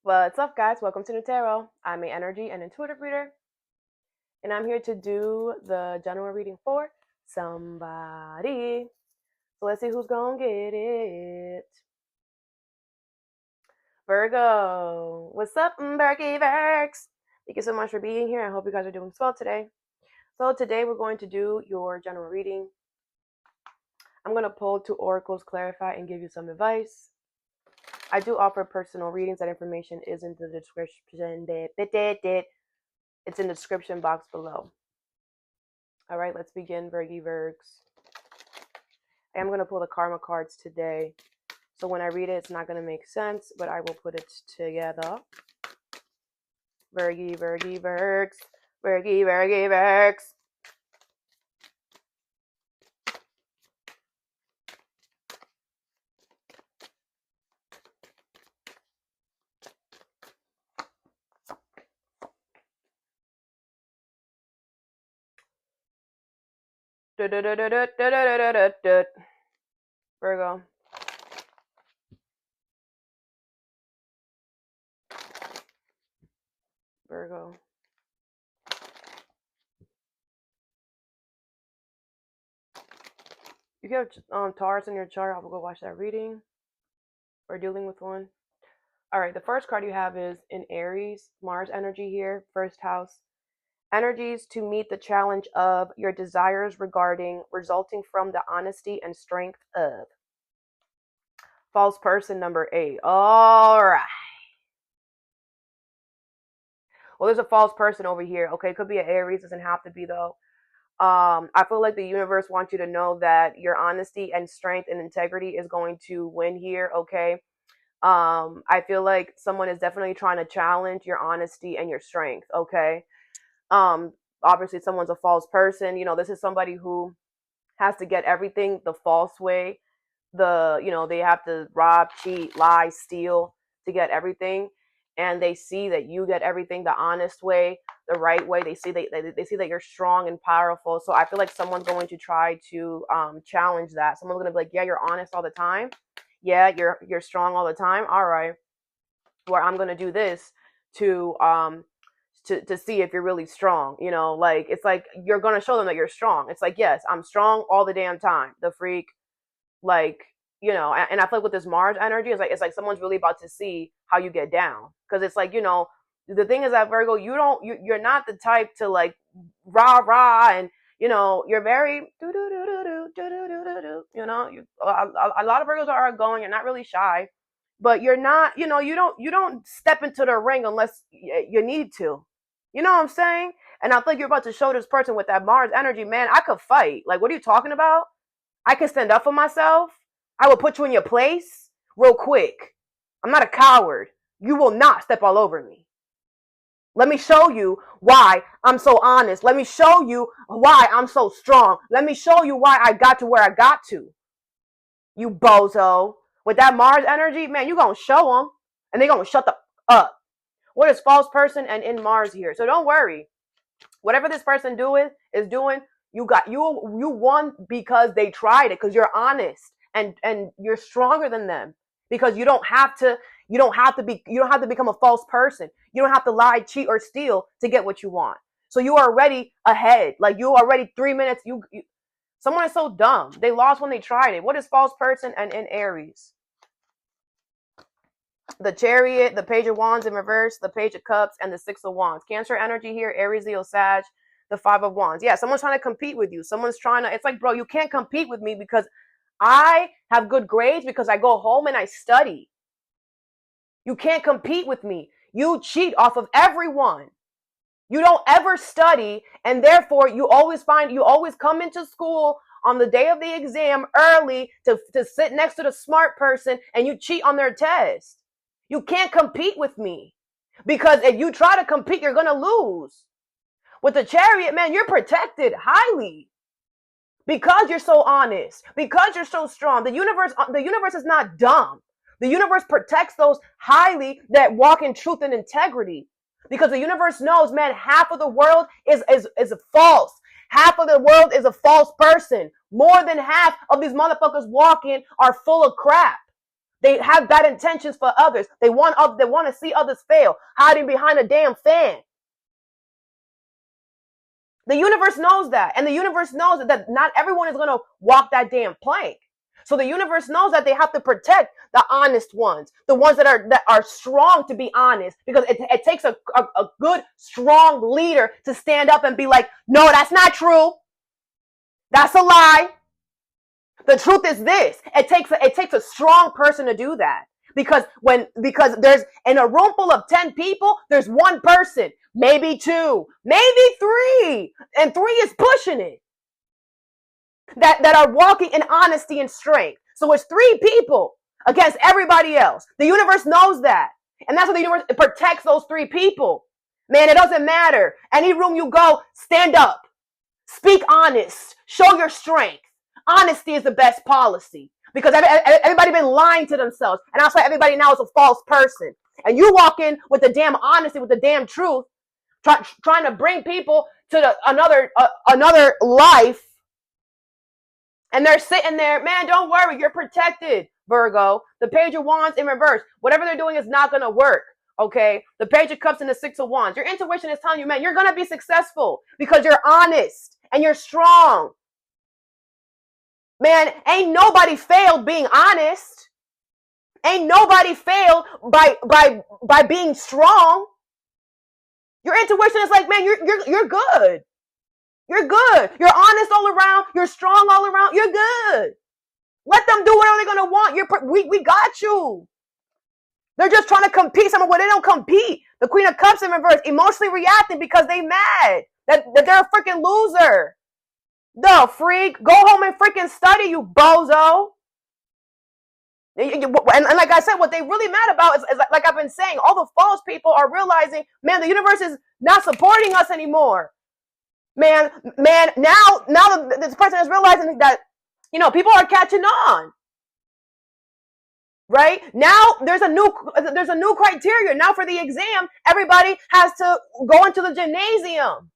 What's up, guys? Welcome to Nutarot. I'm an energy and intuitive reader, and I'm here to do the general reading for somebody. So let's see who's gonna get it. Virgo. What's up, Berkey Virks? Thank you so much for being here. I hope you guys are doing well today. So today we're going to do your general reading. I'm going to pull 2 oracles, clarify, and give you some advice. I do offer personal readings. That information is in the description. It's in the description box below. All right, let's begin, Virgy Virgs. I am going to pull the karma cards today. So when I read it, it's not going to make sense, but I will put it together. Virgy Virgs. Virgy Virgs. Virgo. Virgo. If you have Taurus in your chart, I will go watch that reading or dealing with one. All right, the first card you have is in Aries, Mars energy here, first house. Energies to meet the challenge of your desires resulting from the honesty and strength of. False person number 8. All right. Well, there's a false person over here. Okay, could be an Aries, doesn't have to be though. I feel like the universe wants you to know that your honesty and strength and integrity is going to win here. Okay. I feel like someone is definitely trying to challenge your honesty and your strength. Okay. Obviously someone's a false person. You know, this is somebody who has to get everything the false way. They have to rob, cheat, lie, steal to get everything. And they see that you get everything the honest way, the right way. They see that you're strong and powerful. So I feel like someone's going to try to challenge that. Someone's gonna be like, yeah, you're honest all the time. Yeah, you're strong all the time. All right. Where I'm gonna do this to see if you're really strong. You know, like it's like you're gonna show them that you're strong. It's like, yes, I'm strong all the damn time. The freak, like, you know, and I feel like with this Mars energy, it's like someone's really about to see how you get down. Because it's like, you know, the thing is that Virgo, you're not the type to like rah and, you know, you're very you know, a lot of Virgos are outgoing. You're not really shy, but you're not, you know, you don't step into the ring unless you need to. You know what I'm saying? And I feel like you're about to show this person with that Mars energy, man, I could fight. Like, what are you talking about? I can stand up for myself. I will put you in your place real quick. I'm not a coward. You will not step all over me. Let me show you why I'm so honest. Let me show you why I'm so strong. Let me show you why I got to where I got to. You bozo. With that Mars energy, man, you going to show them. And they going to shut the up. What is false person and in Mars here? So don't worry. Whatever this person is doing, you won because they tried it, because you're honest and you're stronger than them, because you don't have to become a false person. You don't have to lie, cheat, or steal to get what you want. So you are already ahead. Like you already 3 minutes. Someone is so dumb. They lost when they tried it. What is false person and in Aries? The Chariot, the Page of Wands in reverse, the Page of Cups, and the Six of Wands. Cancer energy here, Aries, Leo, Sag, the Five of Wands. Yeah, someone's trying to compete with you. It's like, bro, you can't compete with me because I have good grades, because I go home and I study. You can't compete with me. You cheat off of everyone. You don't ever study, and therefore you always come into school on the day of the exam early to sit next to the smart person, and you cheat on their test. You can't compete with me, because if you try to compete, you're going to lose. With the Chariot, man, you're protected highly because you're so honest, because you're so strong. The universe is not dumb. The universe protects those highly that walk in truth and integrity, because the universe knows, man, half of the world is false. Half of the world is a false person. More than half of these motherfuckers walking are full of crap. They have bad intentions for others. They want to see others fail, hiding behind a damn fan. The universe knows that. And the universe knows that not everyone is going to walk that damn plank. So the universe knows that they have to protect the honest ones, the ones that are strong to be honest, because it takes a good, strong leader to stand up and be like, no, that's not true. That's a lie. The truth is this. It takes a strong person to do that. Because there's in a room full of 10 people, there's one person, maybe 2, maybe 3, and 3 is pushing it. That are walking in honesty and strength. So it's 3 people against everybody else. The universe knows that. And that's what the universe protects those 3 people. Man, it doesn't matter. Any room you go, stand up. Speak honest. Show your strength. Honesty is the best policy. Because everybody been lying to themselves. And that's why everybody now is a false person. And you walk in with the damn honesty, with the damn truth, trying to bring people to another life. And they're sitting there, man, don't worry, you're protected, Virgo. The Page of Wands in reverse. Whatever they're doing is not going to work, okay? The Page of Cups and the 6 of Wands. Your intuition is telling you, man, you're going to be successful because you're honest and you're strong. Man, ain't nobody failed being honest. Ain't nobody failed by being strong. Your intuition is like, man, you're good. You're good. You're honest all around. You're strong all around. You're good. Let them do whatever they're gonna want. We got you. They're just trying to compete. Someone where they don't compete. The Queen of Cups in reverse, emotionally reacting because they mad that they're a freaking loser. The freak, go home and freaking study, you bozo. And like I said, what they really mad about is like I've been saying, all the false people are realizing, man, the universe is not supporting us anymore. Man, now this person is realizing that, people are catching on. Right? Now there's a new criteria. Now for the exam, everybody has to go into the gymnasium.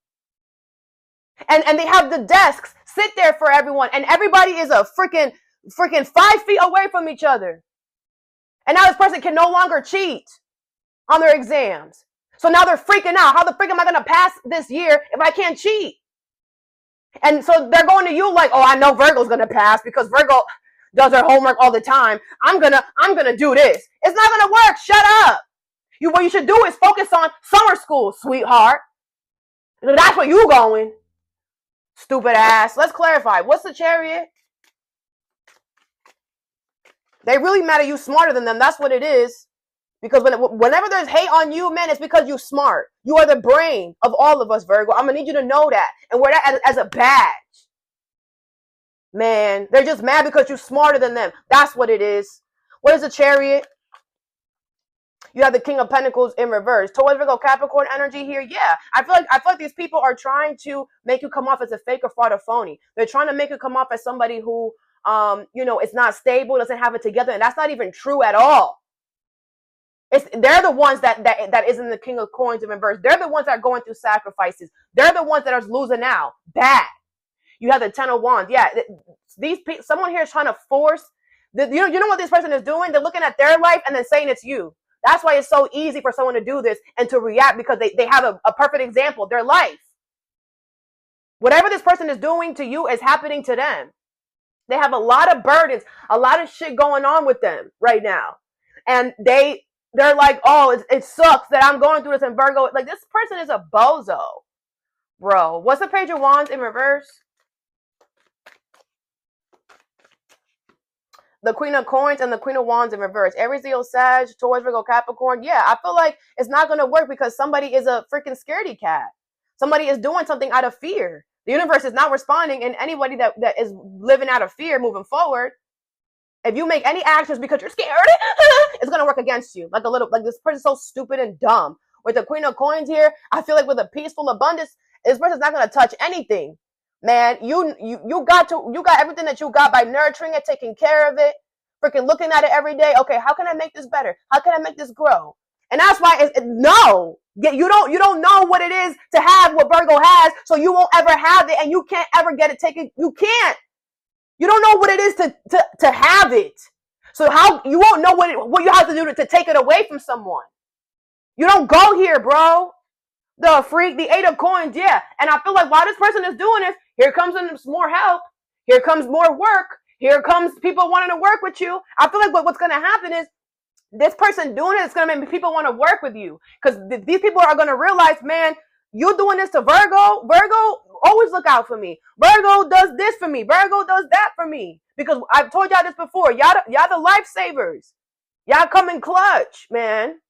And they have the desks sit there for everyone. And everybody is a freaking 5 feet away from each other. And now this person can no longer cheat on their exams. So now they're freaking out. How the freak am I going to pass this year if I can't cheat? And so they're going to you like, oh, I know Virgo's going to pass because Virgo does her homework all the time. I'm going to do this. It's not going to work. Shut up. What you should do is focus on summer school, sweetheart. That's where you going. Stupid ass. Let's clarify. What's the Chariot? They really mad at you smarter than them. That's what it is. Because whenever there's hate on you, man, it's because you're smart. You are the brain of all of us, Virgo. I'm going to need you to know that. And wear that as a badge. Man, they're just mad because you're smarter than them. That's what it is. What is the Chariot? You have the King of Pentacles in reverse. Taurus, Virgo, Capricorn energy here. Yeah, I feel like these people are trying to make you come off as a fake or fraud or phony. They're trying to make you come off as somebody who, is not stable, doesn't have it together, and that's not even true at all. They're the ones that isn't the King of Coins in reverse. They're the ones that are going through sacrifices. They're the ones that are losing out. Bad. You have the 10 of Wands. Yeah, someone here is trying to force. You know what this person is doing? They're looking at their life and then saying it's you. That's why it's so easy for someone to do this and to react because they have a perfect example, their life. Whatever this person is doing to you is happening to them. They have a lot of burdens, a lot of shit going on with them right now. And they're like, oh, it sucks that I'm going through this in Virgo. Like, this person is a bozo. Bro, what's the Page of Wands in reverse? The Queen of Coins and the Queen of Wands in reverse. Aries, Leo, Sag, Taurus, Virgo, Capricorn. Yeah, I feel like it's not going to work because somebody is a freaking scaredy cat. Somebody is doing something out of fear. The universe is not responding, and anybody that is living out of fear moving forward, if you make any actions because you're scared, it's going to work against you. Like this person's so stupid and dumb. With the Queen of Coins here, I feel like with a peaceful abundance, this person's not going to touch anything. Man, you got everything that you got by nurturing it, taking care of it, freaking looking at it every day. Okay, how can I make this better? How can I make this grow? And that's why you don't know what it is to have what Virgo has, so you won't ever have it, and you can't ever get it taken. You can't. You don't know what it is to have it. So how you won't know what you have to do to take it away from someone. You don't go here, bro. The freak, the 8 of coins, yeah. And I feel like while this person is doing this, here comes some more help. Here comes more work. Here comes people wanting to work with you. I feel like what's going to happen is this person doing it is going to make people want to work with you. Because these people are going to realize, man, you doing this to Virgo. Virgo, always look out for me. Virgo does this for me. Virgo does that for me. Because I've told y'all this before. Y'all the lifesavers. Y'all come in clutch, man.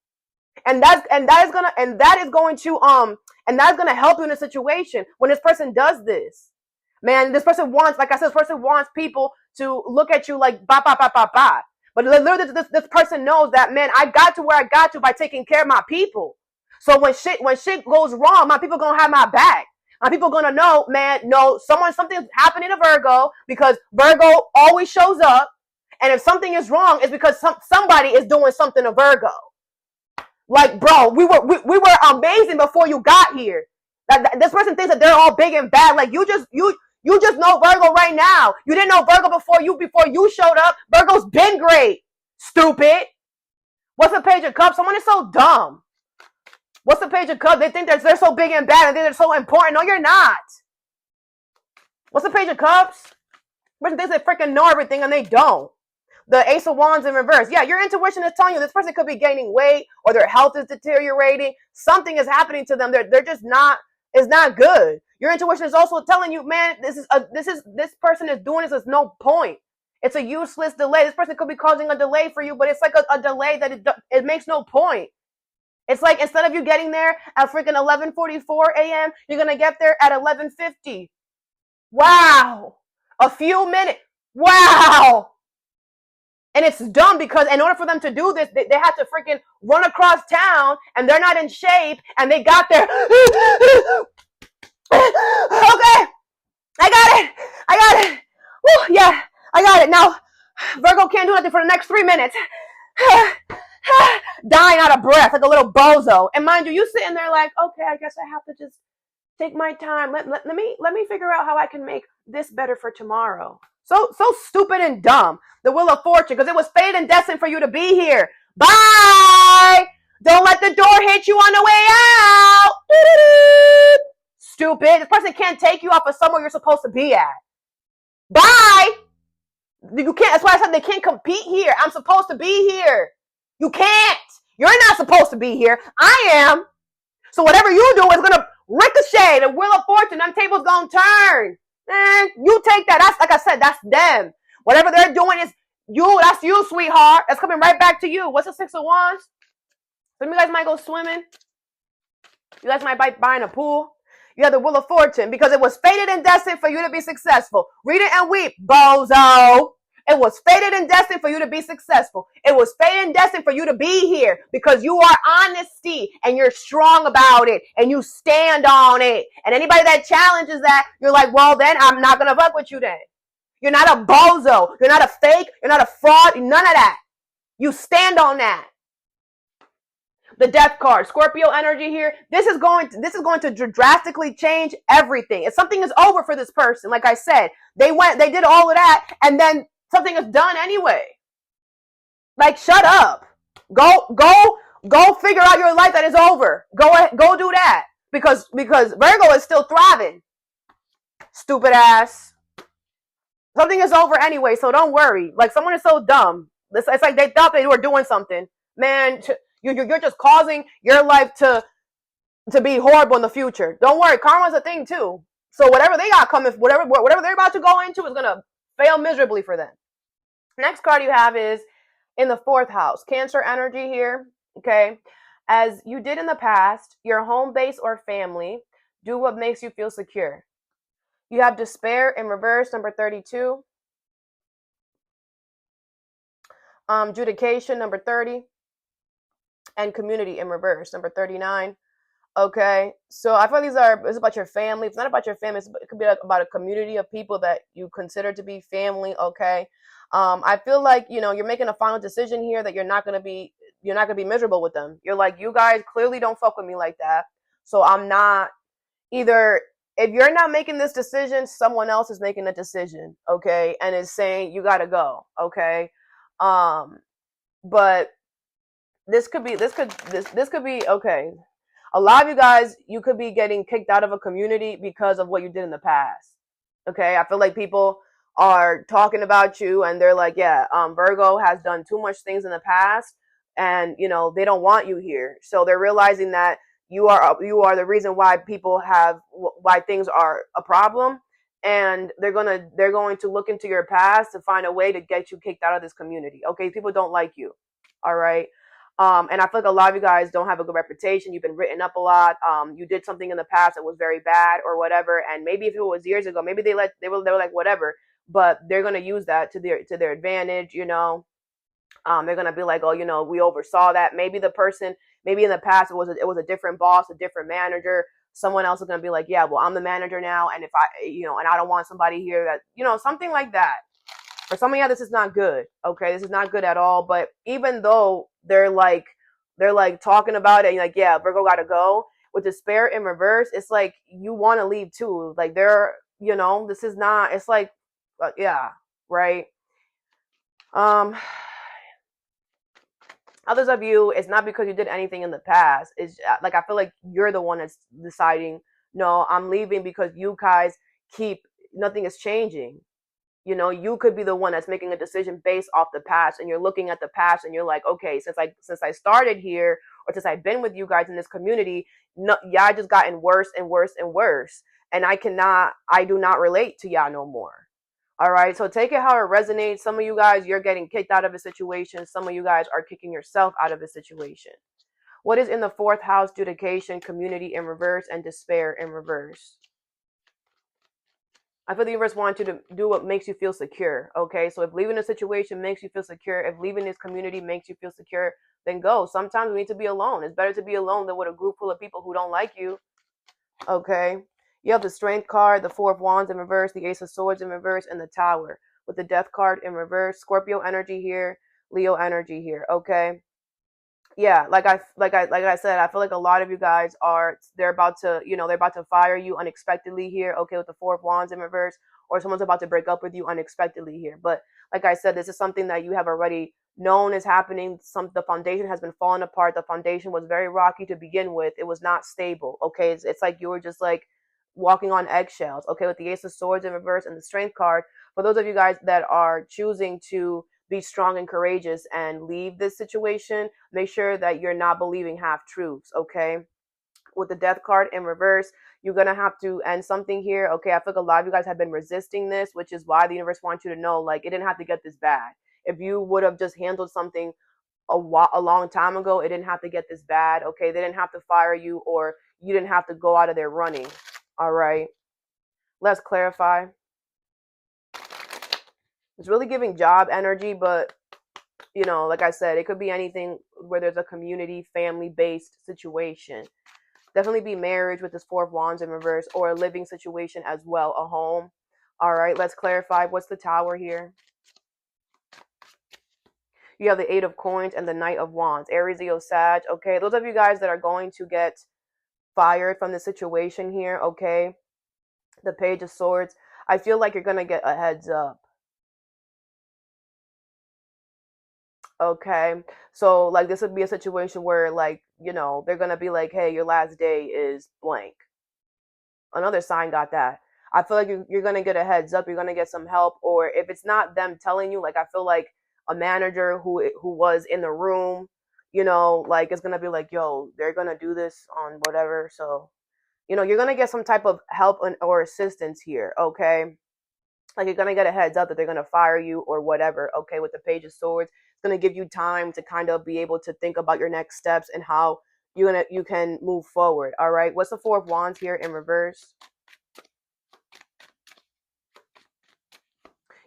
And that is going to help you in a situation when this person does this. Man, this person wants, like I said, this person wants people to look at you like ba ba ba ba ba. But literally, this person knows that, man, I got to where I got to by taking care of my people. So when shit goes wrong, my people gonna have my back. My people gonna know, man, no, something's happening to Virgo because Virgo always shows up. And if something is wrong, it's because somebody is doing something to Virgo. Like, bro, we were amazing before you got here. This person thinks that they're all big and bad. Like, you just know Virgo right now. You didn't know Virgo before you showed up. Virgo's been great. Stupid. What's the Page of Cups? Someone is so dumb. What's the Page of Cups? They think they're so big and bad and they're so important. No, you're not. What's the Page of Cups? Person thinks they freaking know everything and they don't. The Ace of Wands in reverse. Yeah, your intuition is telling you this person could be gaining weight or their health is deteriorating. Something is happening to them. They're just not. It's not good. Your intuition is also telling you, man, this person is doing this. There's no point. It's a useless delay. This person could be causing a delay for you, but it's like a delay that it makes no point. It's like instead of you getting there at freaking 11:44 a.m., you're gonna get there at 11:50. Wow, a few minutes. Wow. And it's dumb because in order for them to do this, they had to freaking run across town and they're not in shape and they got there. Okay, I got it. Woo, yeah, I got it. Now, Virgo can't do nothing for the next 3 minutes. Dying out of breath like a little bozo. And mind you sitting there like, okay, I guess I have to just take my time. Let me figure out how I can make this better for tomorrow. So stupid and dumb. The Wheel of Fortune, because it was fated and destined for you to be here. Bye! Don't let the door hit you on the way out. Stupid. This person can't take you off of somewhere you're supposed to be at. Bye! You can't. That's why I said they can't compete here. I'm supposed to be here. You can't. You're not supposed to be here. I am. So whatever you do is going to ricochet. The Wheel of Fortune, them tables going to turn. You take that. That's, like I said, that's them. Whatever they're doing is you. That's you, sweetheart. That's coming right back to you. What's the Six of Wands? Some of you guys might go swimming. You guys might be buying a pool. You have the Wheel of Fortune because it was fated and destined for you to be successful. Read it and weep, bozo. It was fated and destined for you to be successful. It was fated and destined for you to be here because you are honesty and you're strong about it and you stand on it. And anybody that challenges that, you're like, well, then I'm not going to fuck with you then. You're not a bozo. You're not a fake. You're not a fraud. None of that. You stand on that. The Death card, Scorpio energy here. This is going to drastically change everything. If something is over for this person, like I said, they did all of that, and then something is done anyway. Like, shut up. Go figure out your life that is over. Go do that. Because Virgo is still thriving. Stupid ass. Something is over anyway, so don't worry. Like, someone is so dumb. It's like they thought they were doing something. Man, you're just causing your life to be horrible in the future. Don't worry, karma's a thing too. So whatever they got coming, whatever they're about to go into is gonna fail miserably for them. Next card you have is in the 4th house, Cancer energy here. Okay, as you did in the past, your home base or family, do what makes you feel secure. You have Despair in reverse, number 32. Judication, number 30. And Community in reverse, number 39. Okay, so I feel it's about your family. It's not about your family. It could be about a community of people that you consider to be family. Okay, I feel like you're making a final decision here that you're not gonna be miserable with them. You're like, you guys clearly don't fuck with me like that, so I'm not either. If you're not making this decision, someone else is making the decision. Okay, and is saying you gotta go. Okay. Um, but this could be okay. A lot of you guys, you could be getting kicked out of a community because of what you did in the past. Okay, I feel like people are talking about you and they're like, yeah, Virgo has done too much things in the past, and they don't want you here. So they're realizing that you are the reason why people have why things are a problem, and they're going to look into your past to find a way to get you kicked out of this community. Okay, people don't like you. All right. And I feel like a lot of you guys don't have a good reputation. You've been written up a lot. You did something in the past that was very bad or whatever. And maybe if it was years ago, maybe they were like whatever. But they're gonna use that to their advantage. They're gonna be like, oh, we oversaw that. Maybe in the past it was a different boss, a different manager. Someone else is gonna be like, yeah, well, I'm the manager now, and if and I don't want somebody here that something like that. For some of y'all, this is not good. Okay, this is not good at all. But even though they're like talking about it, and like, yeah, Virgo gotta go. With the spirit in reverse, it's like you want to leave too. Like this is not. It's like, yeah, right. Um, Others of you, it's not because you did anything in the past. It's like I feel like you're the one that's deciding. No, I'm leaving because you guys keep nothing is changing. You could be the one that's making a decision based off the past, and you're looking at the past and you're like, okay, since I started here, or since I've been with you guys in this community, no, y'all just gotten worse and worse and worse, and I do not relate to y'all no more. All right, so take it how it resonates. Some of you guys, you're getting kicked out of a situation. Some of you guys are kicking yourself out of a situation. What is in the fourth house? Judication, community in reverse, and despair in reverse. I feel the universe wants you to do what makes you feel secure. Okay, so if leaving a situation makes you feel secure, if leaving this community makes you feel secure, then go. Sometimes we need to be alone. It's better to be alone than with a group full of people who don't like you. Okay, you have the Strength card, the Four of Wands in reverse, the Ace of Swords in reverse, and the Tower with the Death card in reverse. Scorpio energy here, Leo energy here. Okay, yeah, like I said, I feel like a lot of you guys they're about to fire you unexpectedly here. Okay, with the Four of Wands in reverse, or someone's about to break up with you unexpectedly here. But like I said, this is something that you have already known is happening. The foundation has been falling apart. The foundation was very rocky to begin with. It was not stable. Okay, it's like you were just like walking on eggshells. Okay, with the Ace of Swords in reverse and the Strength card. For those of you guys that are choosing to be strong and courageous and leave this situation, make sure that you're not believing half truths. Okay, with the Death card in reverse, you're gonna have to end something here. Okay, I feel like a lot of you guys have been resisting this, which is why the universe wants you to know, like, it didn't have to get this bad. If you would have just handled something a long time ago, it didn't have to get this bad. Okay, they didn't have to fire you, or you didn't have to go out of there running. All right, let's clarify. It's really giving job energy, but like I said, it could be anything where there's a community, family-based situation. Definitely be marriage with this Four of Wands in reverse, or a living situation as well, a home. All right, let's clarify. What's the Tower here? You have the Eight of Coins and the Knight of Wands. Aries, Leo, Sag. Okay, those of you guys that are going to get fired from the situation here, okay, the Page of Swords. I feel like you're going to get a heads up. Okay, so like this would be a situation where like they're gonna be like, hey, your last day is blank. Another sign got that. I feel like you're gonna get a heads up. You're gonna get some help, or if it's not them telling you, like I feel like a manager who was in the room, like it's gonna be like, yo, they're gonna do this on whatever. So you're gonna get some type of help or assistance here. Okay, like you're gonna get a heads up that they're gonna fire you or whatever. Okay, with the Page of Swords, it's gonna give you time to kind of be able to think about your next steps and how you can move forward. All right, what's the Four of Wands here in reverse?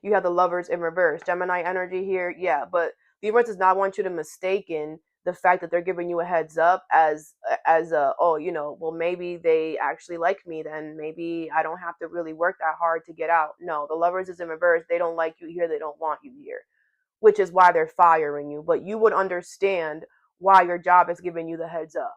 You have the Lovers in reverse, Gemini energy here. Yeah, but the universe does not want you to mistaken the fact that they're giving you a heads up as a, oh, well, maybe they actually like me, then maybe I don't have to really work that hard to get out. No, the Lovers is in reverse. They don't like you here. They don't want you here, which is why they're firing you. But you would understand why your job is giving you the heads up.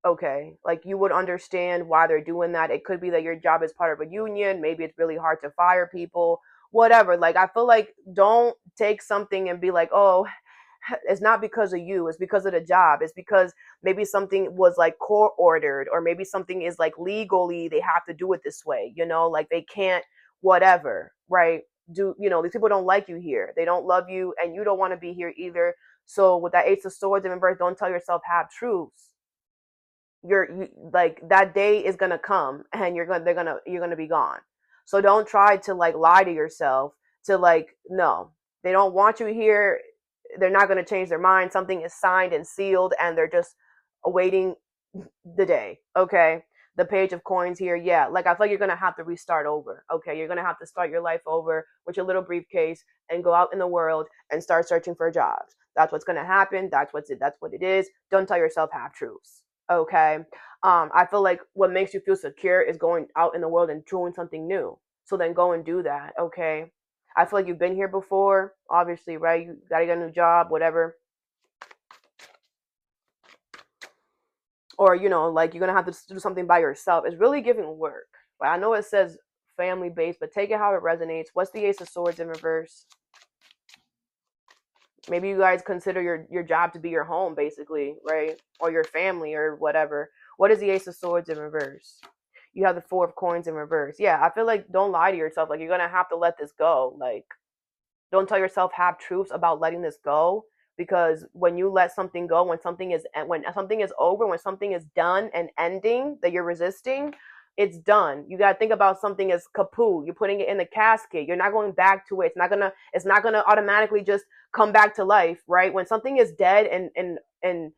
Okay, like you would understand why they're doing that. It could be that your job is part of a union. Maybe it's really hard to fire people, whatever. Like, I feel like don't take something and be like, oh, it's not because of you, it's because of the job, it's because maybe something was like court ordered, or maybe something is like legally they have to do it this way, like they can't, whatever, right? These people don't like you here, they don't love you, and you don't want to be here either. So with that Ace of Swords in reverse, don't tell yourself half truths. Like, that day is gonna come, and you're gonna be gone. So don't try to like lie to yourself to like, no, they don't want you here, they're not gonna change their mind. Something is signed and sealed, and they're just awaiting the day. Okay. The Page of Coins here, yeah, like I feel like you're gonna have to restart over. Okay, you're gonna have to start your life over with your little briefcase and go out in the world and start searching for jobs. That's what's gonna happen. That's what it is. Don't tell yourself half truths. Okay. I feel like what makes you feel secure is going out in the world and doing something new. So then go and do that. Okay. I feel like you've been here before, obviously, right? You gotta get a new job, whatever. Or, like you're gonna have to do something by yourself. It's really giving work. But I know it says family based, but take it how it resonates. What's the Ace of Swords in reverse? Maybe you guys consider your job to be your home, basically, right? Or your family or whatever. What is the Ace of Swords in reverse? You have the Four of Coins in reverse. Yeah, I feel like don't lie to yourself. Like, you're gonna have to let this go. Like, don't tell yourself half truths about letting this go, because when you let something go, when something is over, when something is done and ending that you're resisting, it's done. You got to think about something as kaput. You're putting it in the casket. You're not going back to it. It's not gonna automatically just come back to life, right? When something is dead and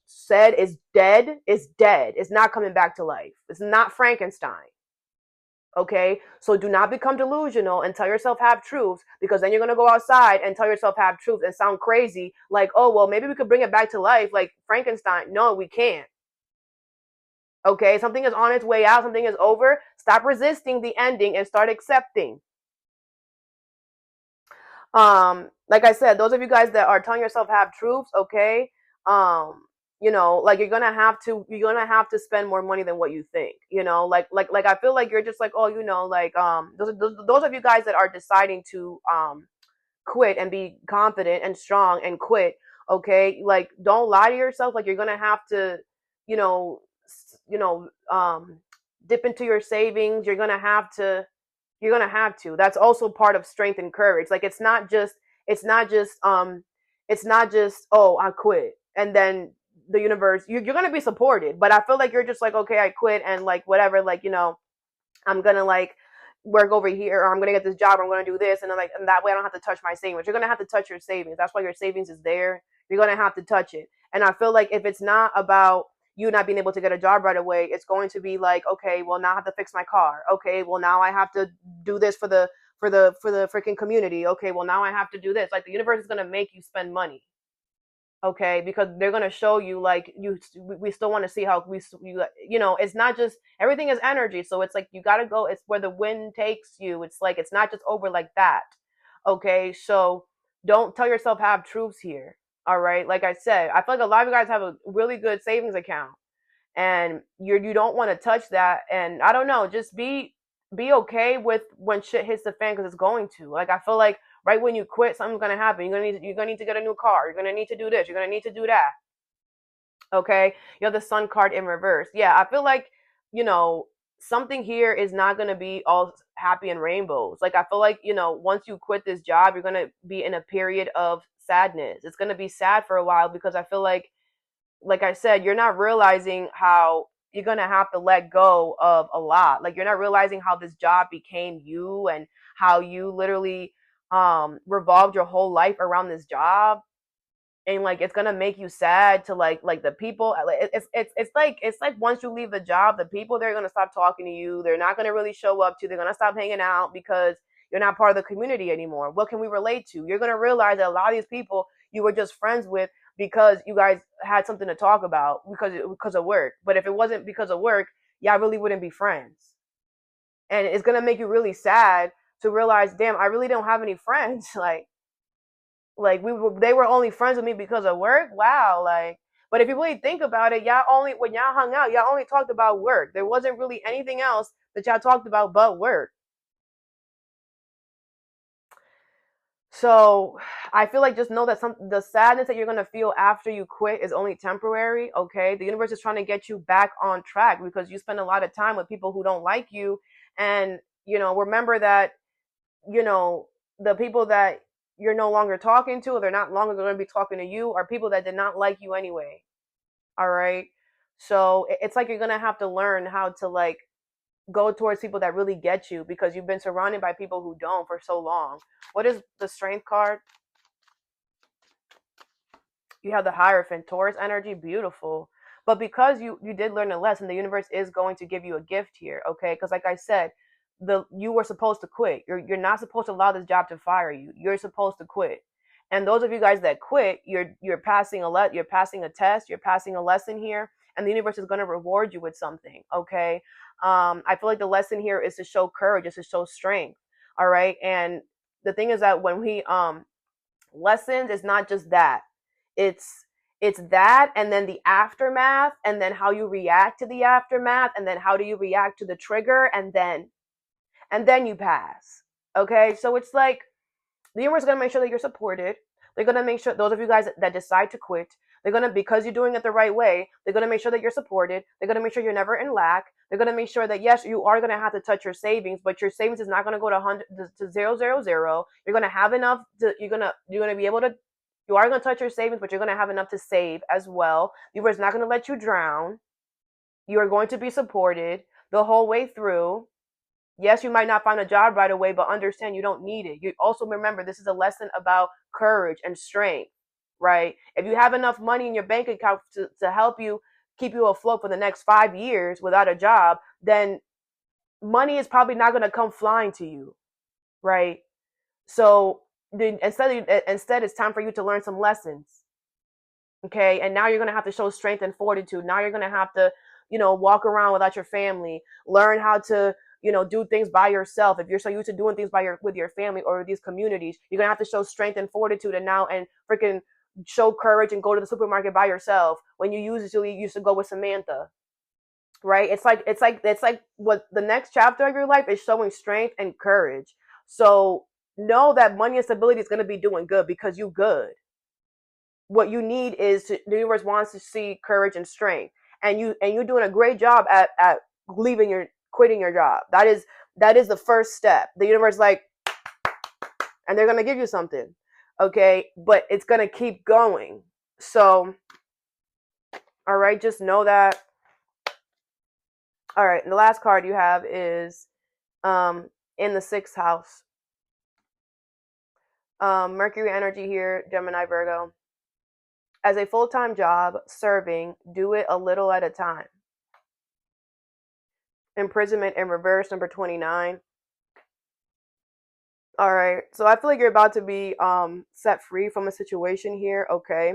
said is dead, it's dead. It's not coming back to life. It's not Frankenstein. Okay, so do not become delusional and tell yourself half truths, because then you're going to go outside and tell yourself half truths and sound crazy, like, oh well, maybe we could bring it back to life like Frankenstein. No, we can't. Okay, something is on its way out, something is over. Stop resisting the ending and start accepting. Like I said, those of you guys that are telling yourself half truths, okay, like you're gonna have to spend more money than what you think. Like I feel like you're just like, oh, like those of you guys that are deciding to quit and be confident and strong and quit. Okay, like don't lie to yourself. Like, you're gonna have to, you know, you know, dip into your savings. You're gonna have to. That's also part of strength and courage. Like, it's not just oh, I quit, and then the universe, you're gonna be supported. But I feel like you're just like, okay, I quit, and like whatever, like, I'm gonna like work over here, or I'm gonna get this job, or I'm gonna do this, and then like, and that way I don't have to touch my savings. You're gonna have to touch your savings. That's why your savings is there. You're gonna have to touch it. And I feel like if it's not about you not being able to get a job right away, it's going to be like, okay, well, now I have to fix my car. Okay, well, now I have to do this for the freaking community. Okay, well, now I have to do this. Like, the universe is gonna make you spend money. Okay, because they're gonna show you, like, we still want to see how it's not just, everything is energy, so it's like you gotta go, it's where the wind takes you. It's like, it's not just over like that. Okay, so don't tell yourself half truths here. All right, like I said, I feel like a lot of you guys have a really good savings account, and you don't want to touch that. And I don't know, just be okay with when shit hits the fan, because it's going to. Like, I feel like right when you quit, something's gonna happen. You're gonna need to get a new car. You're gonna need to do this. You're gonna need to do that. Okay, you have the Sun card in reverse. Yeah, I feel like, you know something here is not gonna be all happy and rainbows. Like, I feel like, once you quit this job, you're gonna be in a period of sadness. It's gonna be sad for a while, because I feel like I said, you're not realizing how you're gonna have to let go of a lot. Like, you're not realizing how this job became you, and how you literally revolved your whole life around this job. And like, it's gonna make you sad to like the people. It's like once you leave the job, the people, they're gonna stop talking to you. They're not gonna really show up to. They're gonna stop hanging out, because you're not part of the community anymore. What can we relate to? You're gonna realize that a lot of these people you were just friends with because you guys had something to talk about, because of work. But if it wasn't because of work, y'all really wouldn't be friends. And it's gonna make you really sad to realize, damn, I really don't have any friends. Like they were only friends with me because of work. Wow, like. But if you really think about it, when y'all hung out, y'all only talked about work. There wasn't really anything else that y'all talked about but work. So I feel like just know that the sadness that you're gonna feel after you quit is only temporary. Okay, the universe is trying to get you back on track because you spend a lot of time with people who don't like you, and remember that you know the people that you're no longer talking to, they're not longer going to be talking to you, are people that did not like you anyway. All right, so it's like you're gonna have to learn how to like go towards people that really get you because you've been surrounded by people who don't for so long. What is the strength card? You have the Hierophant, Taurus energy, beautiful. But because you did learn a lesson, the universe is going to give you a gift here, okay? Because like I said, you were supposed to quit. You're not supposed to allow this job to fire you. You're supposed to quit. And those of you guys that quit, you're passing you're passing a test, you're passing a lesson here, and the universe is going to reward you with something, okay? I feel like the lesson here is to show courage, is to show strength, all right? And the thing is that when we lessons, it's not just that, it's that, and then the aftermath, and then how you react to the aftermath, and then how do you react to the trigger, and then you pass. Okay, so it's like the universe is going to make sure that you're supported. They're going to make sure, those of you guys that decide to quit, they're going to, because you're doing it the right way, they're going to make sure that you're supported. They're going to make sure you're never in lack. They're going to make sure that, yes, you are going to have to touch your savings, but your savings is not going to go to 100 to 000. You're going to have enough to, you're going to be able to, you are going to touch your savings, but you're going to have enough to save as well. The universe is not going to let you drown. You are going to be supported the whole way through. Yes, you might not find a job right away, but understand you don't need it. You also remember this is a lesson about courage and strength, right? If you have enough money in your bank account to help you keep you afloat for the next 5 years without a job, then money is probably not going to come flying to you, right? So instead, it's time for you to learn some lessons. Okay, and now you're going to have to show strength and fortitude. Now you're going to have to walk around without your family, learn how to do things by yourself. If you're so used to doing things with your family or these communities, you're going to have to show strength and fortitude, and freaking show courage and go to the supermarket by yourself when you usually used to go with Samantha, right? It's like what the next chapter of your life is showing strength and courage. So know that money and stability is going to be doing good because you good. What you need is the universe wants to see courage and strength, and you're doing a great job at quitting your job. That is the first step. The universe like, and they're gonna give you something, okay? But it's gonna keep going. So, all right, just know that. All right, and the last card you have is in the sixth house. Mercury energy here, Gemini, Virgo. As a full-time job, serving, do it a little at a time. Imprisonment in reverse, number 29. All right, so I feel like you're about to be set free from a situation here, okay?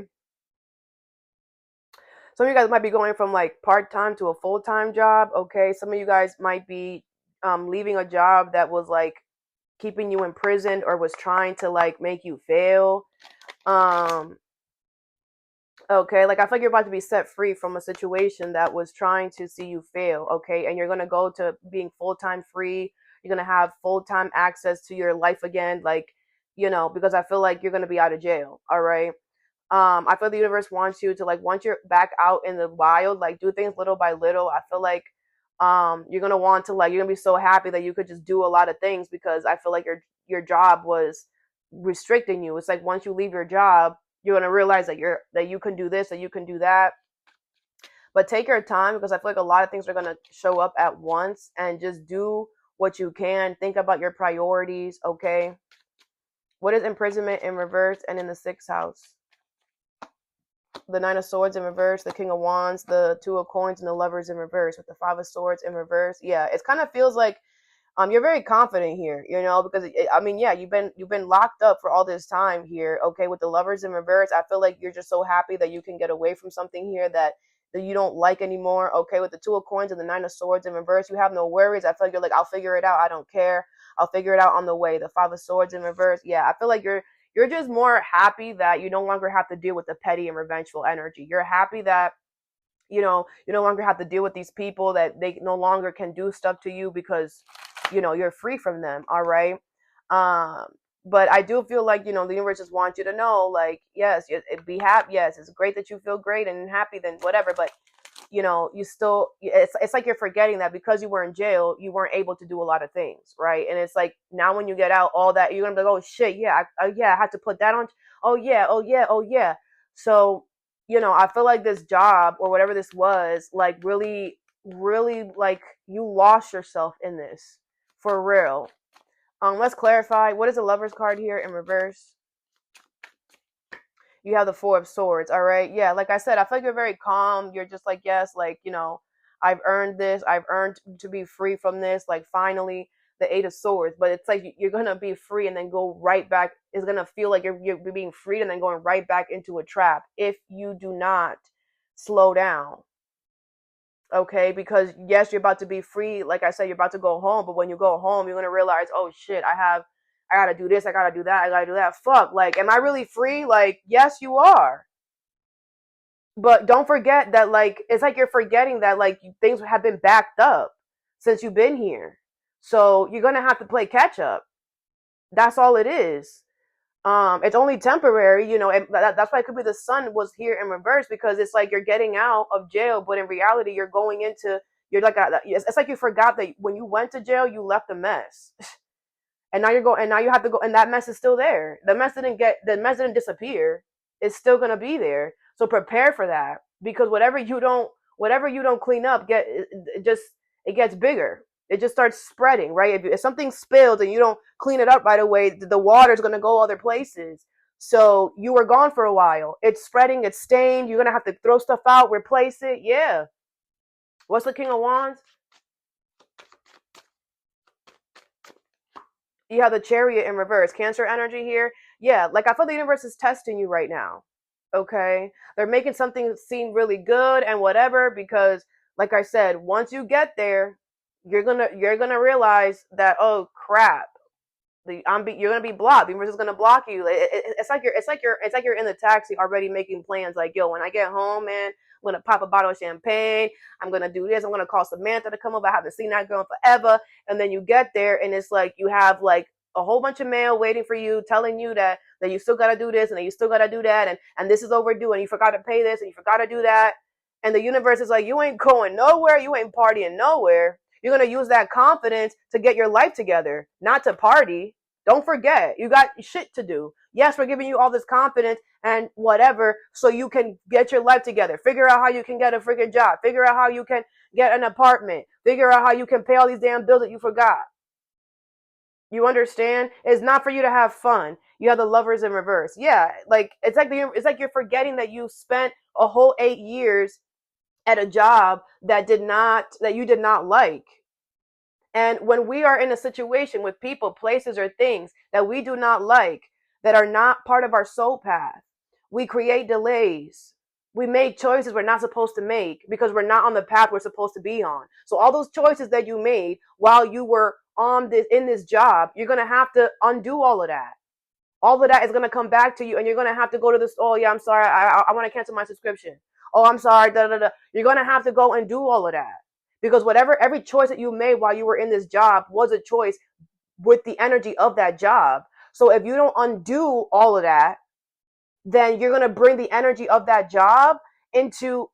Some of you guys might be going from like part-time to a full-time job, okay? Some of you guys might be leaving a job that was like keeping you imprisoned or was trying to like make you fail. Okay, like I feel like you're about to be set free from a situation that was trying to see you fail, okay? And you're gonna go to being full-time free. You're gonna have full-time access to your life again, like, because I feel like you're gonna be out of jail, all right? I feel the universe wants you to like, once you're back out in the wild, like do things little by little. I feel like you're gonna want to like, you're gonna be so happy that you could just do a lot of things because I feel like your job was restricting you. It's like once you leave your job, you're gonna realize that you can do this, that you can do that. But take your time because I feel like a lot of things are gonna show up at once, and just do what you can. Think about your priorities, okay? What is imprisonment in reverse and in the sixth house? The Nine of Swords in reverse, the King of Wands, the Two of Coins, and the Lovers in reverse with the Five of Swords in reverse. Yeah, it kind of feels like you're very confident here, because yeah, you've been locked up for all this time here, okay, with the Lovers in reverse. I feel like you're just so happy that you can get away from something here that you don't like anymore, okay, with the Two of Coins and the Nine of Swords in reverse. You have no worries. I feel like you're like, I'll figure it out. I don't care. I'll figure it out on the way. The Five of Swords in reverse. Yeah, I feel like you're just more happy that you no longer have to deal with the petty and revengeful energy. You're happy that you no longer have to deal with these people, that they no longer can do stuff to you because you're free from them. All right. But I do feel like, the universe just wants you to know, like, yes, be happy. Yes, it's great that you feel great and happy, then whatever. But you still, it's like you're forgetting that because you were in jail, you weren't able to do a lot of things, right? And it's like now when you get out, all that, you're gonna be like, oh shit, yeah, yeah, I had to put that on. Oh yeah, oh yeah, oh yeah. So I feel like this job or whatever this was, like, really, really, like, you lost yourself in this for real. Let's clarify. What is the Lover's card here in reverse? You have the Four of Swords. All right. Yeah. Like I said, I feel like you're very calm. You're just like, yes, like, I've earned this. I've earned to be free from this. Like, finally, the Eight of Swords. But it's like you're going to be free and then go right back. It's going to feel like you're being freed and then going right back into a trap if you do not slow down. Okay, because yes, you're about to be free. Like I said, you're about to go home, but when you go home, you're gonna realize, oh shit, I gotta do this, I gotta do that, I gotta do that. Fuck, like, am I really free? Like, yes, you are. But don't forget that, like, it's like you're forgetting that, like, things have been backed up since you've been here. So you're gonna have to play catch up. That's all it is. It's only temporary, and that's why it could be the sun was here in reverse, because it's like you're getting out of jail, but in reality you're going into, you're like it's like you forgot that when you went to jail you left a mess. And now you're going, and now you have to go, and that mess is still there. The mess didn't disappear. It's still gonna be there. So prepare for that, because whatever you don't clean up, it gets bigger. It just starts spreading, right? If something spills and you don't clean it up right away, the water's gonna go other places. So you were gone for a while. It's spreading. It's stained. You're gonna have to throw stuff out, replace it. Yeah. What's the King of Wands? You have the Chariot in reverse. Cancer energy here. Yeah, like, I feel the universe is testing you right now. Okay? They're making something seem really good and whatever, because like I said, once you get there, you're gonna realize that, oh crap, you're gonna be blocked. The universe is gonna block you. It's like you're in the taxi already making plans. Like, yo, when I get home, man, I'm gonna pop a bottle of champagne. I'm gonna do this. I'm gonna call Samantha to come over. I haven't seen that girl in forever. And then you get there, and it's like you have like a whole bunch of mail waiting for you, telling you that you still gotta do this and that you still gotta do that, and this is overdue, and you forgot to pay this and you forgot to do that. And the universe is like, you ain't going nowhere. You ain't partying nowhere. You're going to use that confidence to get your life together, not to party. Don't forget, you got shit to do. Yes, we're giving you all this confidence and whatever so you can get your life together. Figure out how you can get a freaking job. Figure out how you can get an apartment. Figure out how you can pay all these damn bills that you forgot. You understand? It's not for you to have fun. You have the Lovers in reverse. Yeah, like, it's like you're forgetting that you spent a whole 8 years at a job that you did not like. And when we are in a situation with people, places, or things that we do not like, that are not part of our soul path, we create delays. We make choices we're not supposed to make because we're not on the path we're supposed to be on. So all those choices that you made while you were in this job, you're gonna have to undo all of that. All of that is gonna come back to you, and you're gonna have to go to this. Oh yeah, I'm sorry, I want to cancel my subscription. Oh, I'm sorry. Da, da, da. You're gonna have to go and do all of that, because every choice that you made while you were in this job was a choice with the energy of that job. So if you don't undo all of that, then you're gonna bring the energy of that job into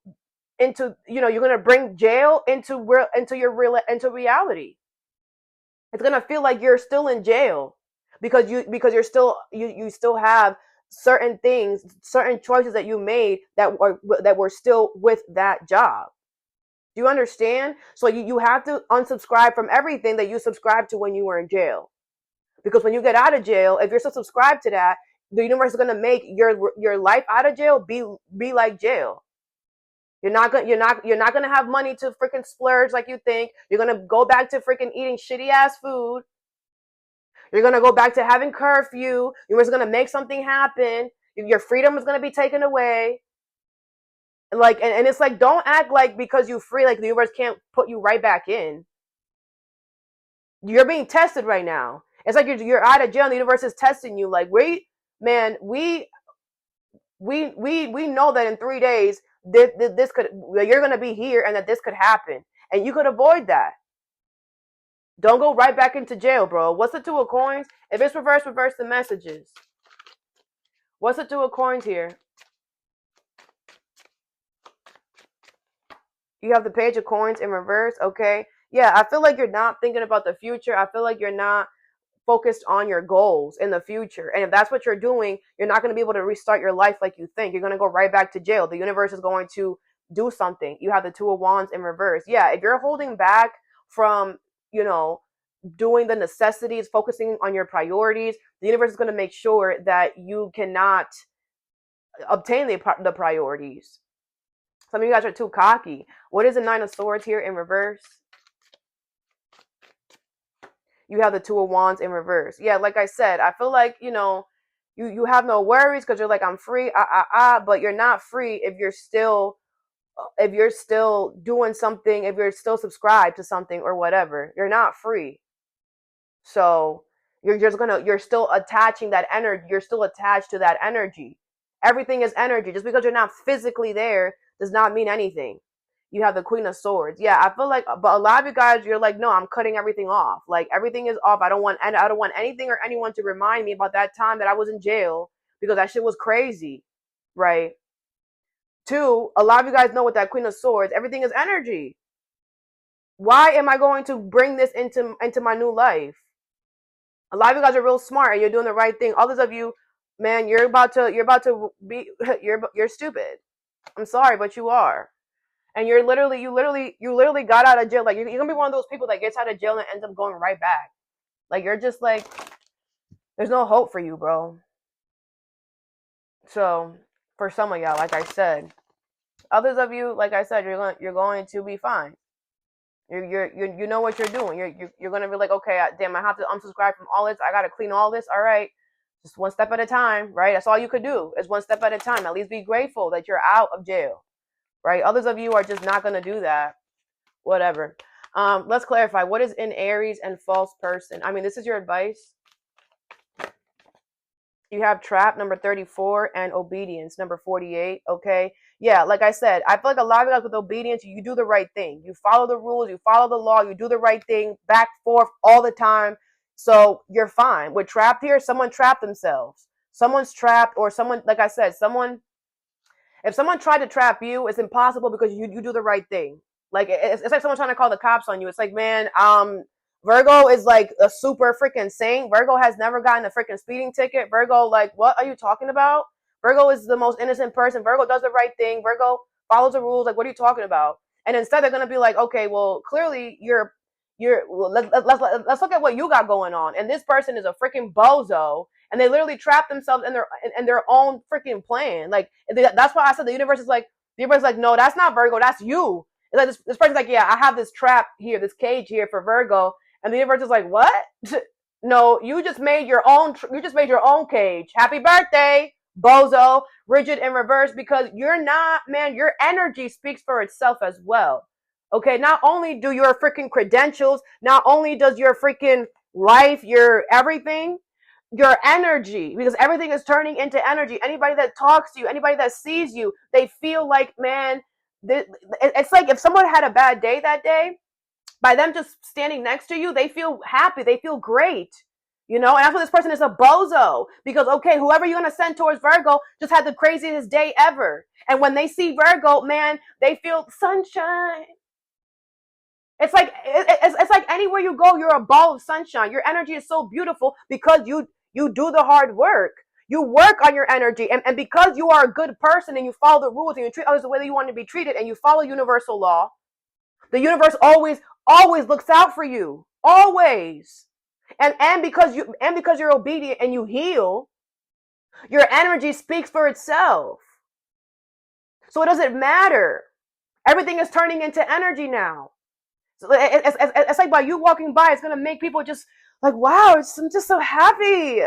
you're gonna bring jail into reality. It's gonna feel like you're still in jail because you still have certain things, certain choices that you made that were still with that job. Do you understand? So you have to unsubscribe from everything that you subscribed to when you were in jail. Because when you get out of jail, if you're still subscribed to that, the universe is gonna make your life out of jail be like jail. You're not gonna have money to freaking splurge like you think. You're gonna go back to freaking eating shitty ass food. You're gonna go back to having curfew. You're just gonna make something happen. Your freedom is gonna be taken away. Like, and it's like, don't act like because you're free, like the universe can't put you right back in. You're being tested right now. It's like you're out of jail and the universe is testing you. Like, wait, man, we know that in 3 days this could, you're gonna be here and that this could happen, and you could avoid that. Don't go right back into jail, bro. What's the two of coins? If it's reverse, reverse the messages. What's the two of coins here? You have the page of coins in reverse, okay? Yeah, I feel like you're not thinking about the future. I feel like you're not focused on your goals in the future. And if that's what you're doing, you're not going to be able to restart your life like you think. You're going to go right back to jail. The universe is going to do something. You have the two of wands in reverse. Yeah, if you're holding back from, you know, doing the necessities, focusing on your priorities, the universe is going to make sure that you cannot obtain the priorities. Some of you guys are too cocky. What is the Nine of Swords here in reverse? You have the two of wands in reverse. Yeah, like I said, I feel like, you have no worries because you're like, I'm free, but you're not free if you're still doing something, if you're still subscribed to something or whatever. You're not free. So you're still attaching that energy. You're still attached to that energy. Everything is energy. Just because you're not physically there does not mean anything. You have the Queen of Swords. Yeah, I feel like, but a lot of you guys, you're like, no, I'm cutting everything off. Like everything is off. I don't want anything or anyone to remind me about that time that I was in jail because that shit was crazy, right? Two, a lot of you guys know with that Queen of Swords, everything is energy. Why am I going to bring this into my new life? A lot of you guys are real smart and you're doing the right thing. Others of you, man, you're about to be you're stupid. I'm sorry, but you are. And you literally got out of jail. Like you're gonna be one of those people that gets out of jail and ends up going right back. Like you're just like, there's no hope for you, bro. So for some of y'all, like I said, others of you, like I said, you're going to be fine. You know what you're doing. You're gonna be like, okay, damn, I have to unsubscribe from all this. I gotta clean all this. All right, just one step at a time, right? That's all you could do is one step at a time. At least be grateful that you're out of jail, right? Others of you are just not gonna do that. Whatever. Let's clarify. What is in Aries and false person? I mean, this is your advice. You have trap number 34 and obedience number 48. Okay. Yeah, like I said, I feel like a lot of you guys with obedience, you do the right thing. You follow the rules, you follow the law, you do the right thing back, forth all the time. So you're fine. With trapped here, someone trapped themselves. Someone's trapped, or someone, like I said, if someone tried to trap you, it's impossible because you do the right thing. Like it's like someone trying to call the cops on you. It's like, man, Virgo is like a super freaking saint. Virgo has never gotten a freaking speeding ticket. Virgo, like, what are you talking about? Virgo is the most innocent person. Virgo does the right thing. Virgo follows the rules. Like, what are you talking about? And instead, they're gonna be like, okay, well, clearly well, let's look at what you got going on. And this person is a freaking bozo, and they literally trap themselves in their own freaking plan. Like that's why I said the universe is like, no, that's not Virgo, that's you. It's like this person's like, yeah, I have this trap here, this cage here for Virgo, and the universe is like, what? No, you just made your own. You just made your own cage. Happy birthday, bozo. Rigid in reverse because you're not, man. Your energy speaks for itself as well. Okay, not only do your freaking credentials, not only does your freaking life, your everything, your energy, because everything is turning into energy. Anybody that talks to you, anybody that sees you, they feel like, man, it's like if someone had a bad day that day, by them just standing next to you, they feel happy, they feel great. And that's why this person is a bozo. Because, okay, whoever you're going to send towards Virgo just had the craziest day ever. And when they see Virgo, man, they feel sunshine. It's like anywhere you go, you're a ball of sunshine. Your energy is so beautiful because you do the hard work. You work on your energy. And because you are a good person and you follow the rules and you treat others the way that you want to be treated and you follow universal law, the universe always looks out for you. Always. And because you're obedient and you heal, your energy speaks for itself. So it doesn't matter. Everything is turning into energy now. So it's like by you walking by, it's gonna make people just like, wow, I'm just so happy.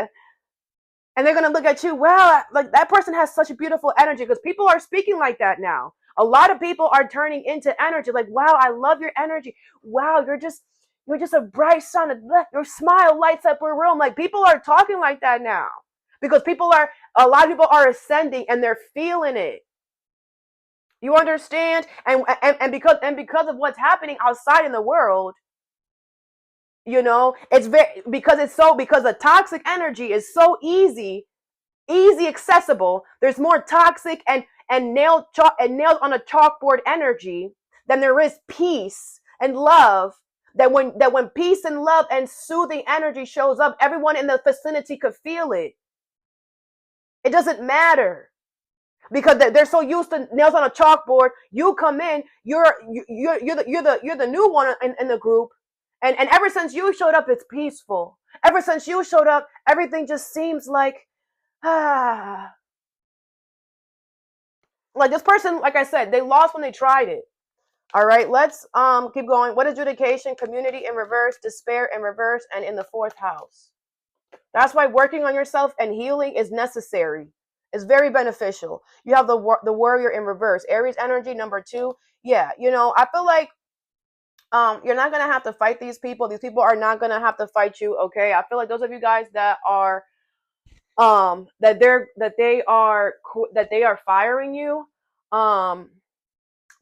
And they're gonna look at you, wow, like that person has such a beautiful energy, because people are speaking like that now. A lot of people are turning into energy, like, wow, I love your energy. Wow, you're just a bright sun. Your smile lights up a room. Like people are talking like that now because a lot of people are ascending and they're feeling it. You understand? And because of what's happening outside in the world, You know, it's very, because the toxic energy is so easy accessible. There's more toxic and nails on a chalkboard energy than there is peace and love. That when peace and love and soothing energy shows up, everyone in the vicinity could feel it. It doesn't matter because they're so used to nails on a chalkboard. You come in, you're the new one in the group, and ever since you showed up, it's peaceful. Ever since you showed up, everything just seems like ah. Like this person, like I said, they lost when they tried it. All right, let's keep going. What is adjudication? Community in reverse, despair in reverse, and in the fourth house. That's why working on yourself and healing is necessary. It's very beneficial. You have the warrior in reverse, Aries energy number 2. Yeah, I feel like you're not gonna have to fight these people. These people are not gonna have to fight you. Okay, I feel like those of you guys that are that they are firing you,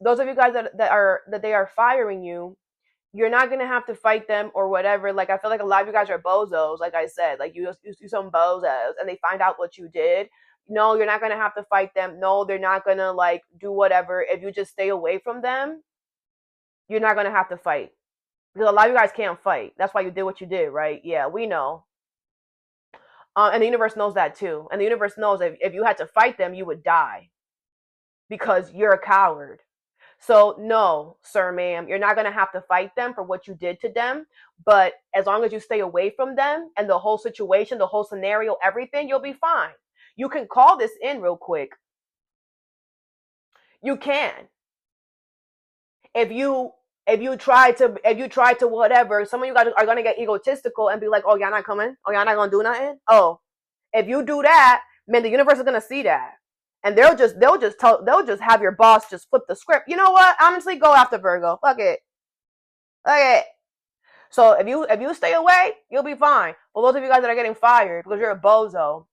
those of you guys that they are firing you, you're not gonna have to fight them or whatever. Like I feel like a lot of you guys are bozos, like I said, like you do some bozos and they find out what you did. No, you're not gonna have to fight them. No, they're not gonna like do whatever. If you just stay away from them, you're not gonna have to fight. Because a lot of you guys can't fight. That's why you did what you did, right? Yeah, we know. And the universe knows that too. And the universe knows if you had to fight them, you would die because you're a coward. So no, sir, ma'am, you're not going to have to fight them for what you did to them. But as long as you stay away from them and the whole situation, the whole scenario, everything, you'll be fine. You can call this in real quick. You can. If you try to whatever, some of you guys are going to get egotistical and be like, oh, y'all not coming? Oh, y'all not going to do nothing? Oh, if you do that, man, the universe is going to see that. And they'll just have your boss just flip the script. You know what? Honestly, go after Virgo. Fuck it. So if you stay away, you'll be fine. For those of you guys that are getting fired because you're a bozo,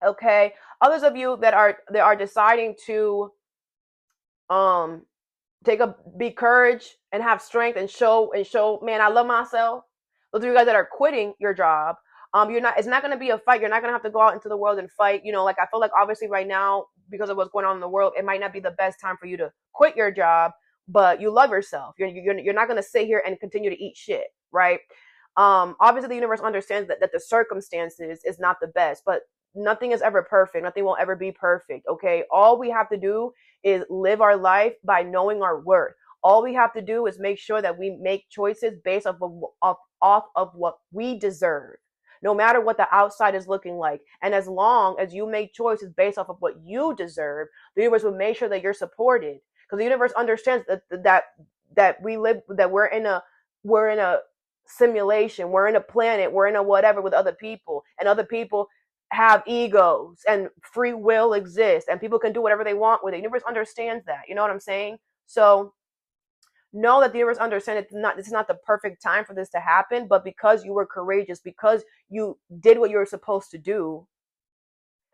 okay. Others of you that are deciding to be courage and have strength and show, man, I love myself. Those of you guys that are quitting your job, it's not going to be a fight. You're not going to have to go out into the world and fight. Like I feel like obviously right now, because of what's going on in the world, it might not be the best time for you to quit your job, but you love yourself. You're not going to sit here and continue to eat shit, right? Obviously the universe understands that the circumstances is not the best, but nothing is ever perfect. Nothing will ever be perfect. Okay. All we have to do is live our life by knowing our worth. All we have to do is make sure that we make choices based off of what we deserve, no matter what the outside is looking like. And as long as you make choices based off of what you deserve, the universe will make sure that you're supported. Because the universe understands that we're in a simulation, we're in a planet, we're in a whatever with other people, and other people have egos and free will exists and people can do whatever they want with it. The universe understands that. You know what I'm saying? So know that the universe understands this is not the perfect time for this to happen, but because you were courageous, because you did what you were supposed to do,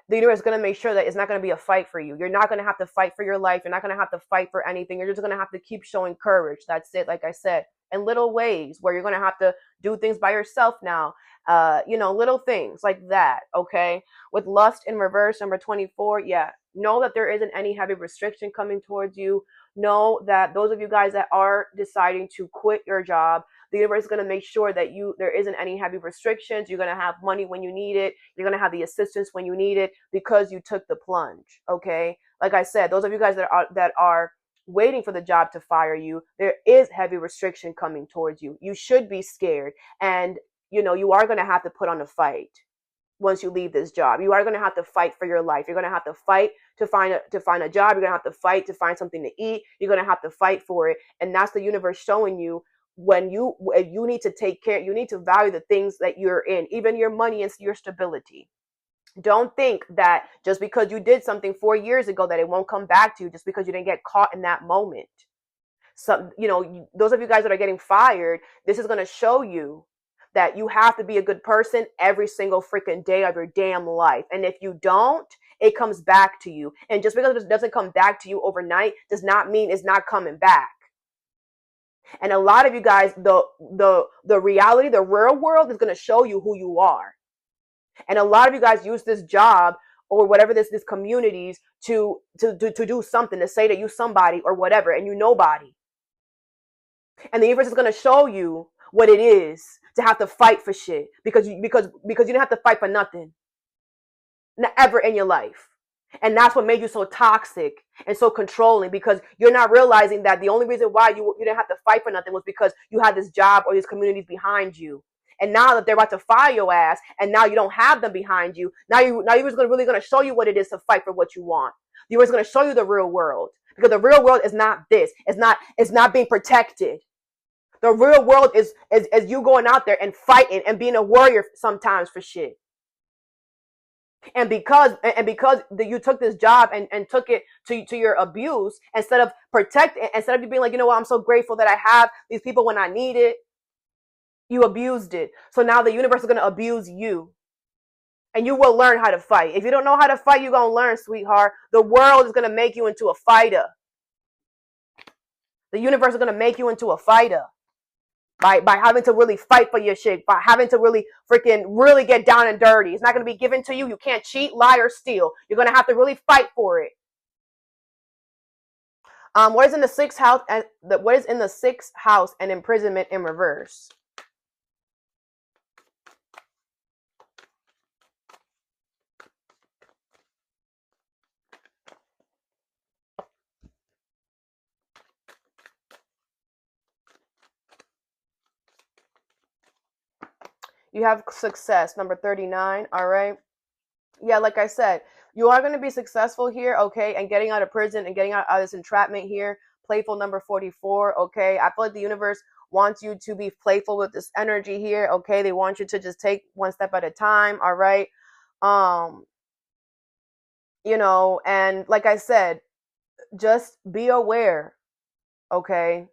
the universe is going to make sure that it's not going to be a fight for you. You're not going to have to fight for your life. You're not going to have to fight for anything. You're just going to have to keep showing courage. That's it. Like I said, in little ways where you're going to have to do things by yourself now. Little things like that. Okay. With lust in reverse, number 24. Yeah. Know that there isn't any heavy restriction coming towards you. Know that those of you guys that are deciding to quit your job, the universe is going to make sure that there isn't any heavy restrictions. You're going to have money when you need it. You're going to have the assistance when you need it because you took the plunge. Okay. Like I said, those of you guys that are waiting for the job to fire you, there is heavy restriction coming towards you. You should be scared. And, you are going to have to put on a fight once you leave this job. You are going to have to fight for your life. You're going to have to fight to find a job. You're going to have to fight to find something to eat. You're going to have to fight for it. And that's the universe showing you when you need to take care, you need to value the things that you're in, even your money and your stability. Don't think that just because you did something 4 years ago that it won't come back to you just because you didn't get caught in that moment. So, those of you guys that are getting fired, this is going to show you that you have to be a good person every single freaking day of your damn life. And if you don't, it comes back to you. And just because it doesn't come back to you overnight does not mean it's not coming back. And a lot of you guys, the reality, the real world is going to show you who you are. And a lot of you guys use this job or whatever this communities to do something, to say that you somebody or whatever, and you nobody. And the universe is going to show you what it is to have to fight for shit because you didn't have to fight for nothing, not ever in your life. And that's what made you so toxic and so controlling, because you're not realizing that the only reason why you didn't have to fight for nothing was because you had this job or these communities behind you. And now that they're about to fire your ass, and now you don't have them behind you, now you're really going to show you what it is to fight for what you want. The universe is going to show you the real world, because the real world is not this. It's not being protected. The real world is you going out there and fighting and being a warrior sometimes for shit. And because you took this job and took it to your abuse, instead of you being like, you know what, I'm so grateful that I have these people when I need it, you abused it. So now the universe is going to abuse you. And you will learn how to fight. If you don't know how to fight, you're going to learn, sweetheart. The world is going to make you into a fighter. The universe is going to make you into a fighter. By having to really fight for your shit, by having to really get down and dirty. It's not going to be given to you. You can't cheat, lie, or steal. You're going to have to really fight for it. What is in the sixth house and what is in the sixth house and imprisonment in reverse? You have success, number 39, all right? Yeah, like I said, you are going to be successful here, okay? And getting out of prison and getting out of this entrapment here. Playful, number 44, okay? I feel like the universe wants you to be playful with this energy here, okay? They want you to just take one step at a time, all right? You know, and like I said, just be aware, okay,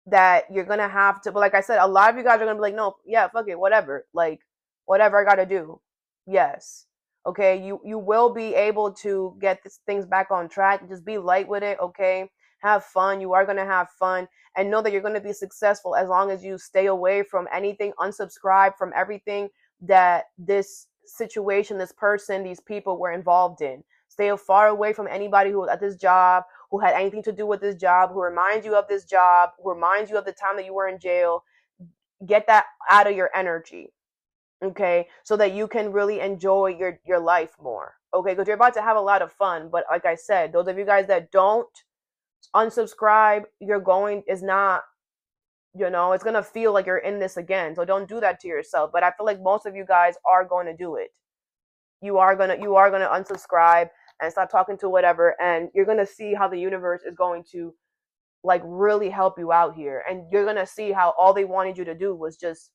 that you're going to have to, but like I said, a lot of you guys are going to be like, no, yeah, fuck it, whatever. Like, whatever I got to do. Yes. Okay. You will be able to get things back on track. Just be light with it. Okay. Have fun. You are going to have fun, and know that you're going to be successful as long as you stay away from anything, unsubscribe from everything that this situation, this person, these people were involved in. Stay far away from anybody who was at this job, who had anything to do with this job, who reminds you of this job, who reminds you of the time that you were in jail. Get that out of your energy, okay? So that you can really enjoy your life more, okay? Because you're about to have a lot of fun. But like I said, those of you guys that don't unsubscribe, it's not, you know, it's going to feel like you're in this again. So don't do that to yourself. But I feel like most of you guys are going to do it. You are going to unsubscribe and stop talking to whatever, and you're going to see how the universe is going to like really help you out here. And you're going to see how all they wanted you to do was just,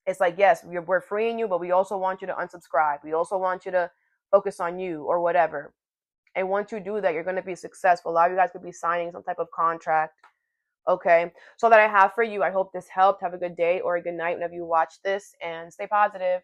it's like, yes, we're freeing you, but we also want you to unsubscribe. We also want you to focus on you or whatever. And once you do that, you're going to be successful. A lot of you guys could be signing some type of contract. Okay. So that I have for you. I hope this helped. Have a good day or a good night whenever you watch this, and stay positive.